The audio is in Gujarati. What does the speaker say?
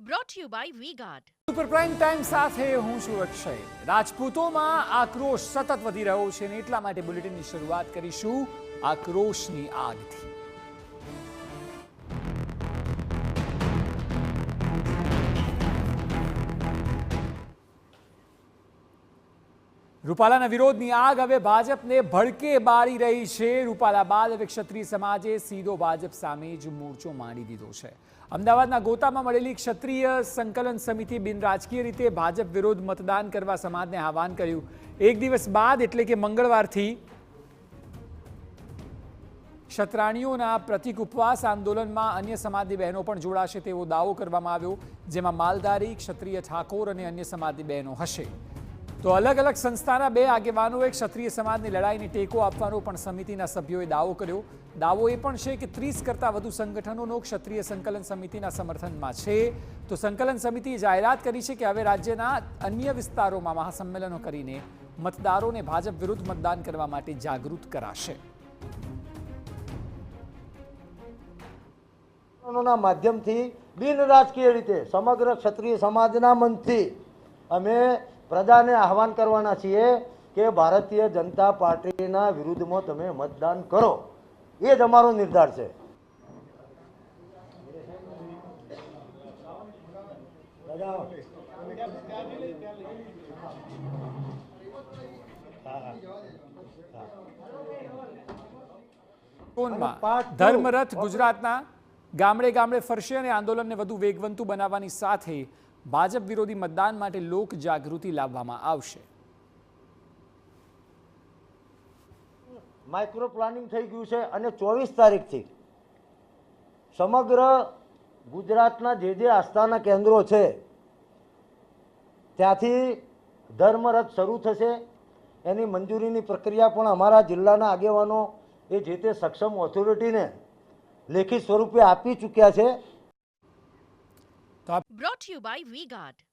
Brought to you by V-Guard. Super prime time સાથે હું છું અક્ષય। રાજપૂતોમાં આક્રોશ સતત વધી રહ્યો છે અને એટલા માટે બુલેટિનની શરૂઆત કરીશું આક્રોશની આગથી। રૂપાલાના વિરોધની આગ હવે ભાજપને ભડકે બાળી રહી છે। રૂપાલા બાદ હવે ક્ષત્રિય સમાજે સીધો ભાજપ સામે જ મોરચો માંડી દીધો છે। અમદાવાદના ગોતામાં મળેલી ક્ષત્રિય સંકલન સમિતિ બિનરાજકીય રીતે ભાજપ વિરોધ મતદાન કરવા સમાજને આહવાન કર્યું। એક દિવસ બાદ એટલે કે મંગળવારથી ક્ષત્રાણીઓના પ્રતિક ઉપવાસ આંદોલનમાં અન્ય સમાજની બહેનો પણ જોડાશે તેવો દાવો કરવામાં આવ્યો, જેમાં માલધારી, ક્ષત્રિય ઠાકોર અને અન્ય સમાજની બહેનો હશે। તો અલગ અલગ સંસ્થાના બે આગેવાનોએ ક્ષત્રિય સમાજની લડાઈને ટેકો આપવાનો પણ સમિતિના સભ્યોએ દાવો કર્યો। દાવો એ પણ છે કે 30 કરતાં વધુ સંગઠનોનો ક્ષત્રિય સંકલન સમિતિના સમર્થનમાં છે। તો સંકલન સમિતિએ જાહેરાત કરી છે કે હવે રાજ્યના અન્ય વિસ્તારોમાં મહાસંમેલનો કરીને મતદારોને ભાજપ વિરુદ્ધ મતદાન કરવા માટે જાગૃત કરાશે। માધ્યમથી બિન રાજકીય રીતે સમગ્ર ક્ષત્રિય સમાજના મંચથી અમે પ્રજાને આહવાન કરવાના છીએ કે ભારતીય જનતા પાર્ટીના વિરુદ્ધમાં તમે મતદાન કરો, એ જ અમારો નિર્ધાર છે। ધર્મરથ ગુજરાતના ગામડે ગામડે ફરશે અને આંદોલનને વધુ વેગવંતુ બનાવવાની સાથે ભાજપ વિરોધી મતદાન માટે લોક જાગૃતિ લાવવામાં આવશે। માઇક્રો પ્લાનિંગ થઈ ગયું છે અને 24 તારીખથી સમગ્ર ગુજરાતના જે આસ્થાના કેન્દ્રો છે ત્યાંથી ધર્મરથ શરૂ થશે। એની મંજૂરીની પ્રક્રિયા પણ અમારા જિલ્લાના આગેવાનો એ જે તે સક્ષમ ઓથોરિટીને લેખિત સ્વરૂપે આપી ચૂક્યા છે। Brought to you by V-Guard.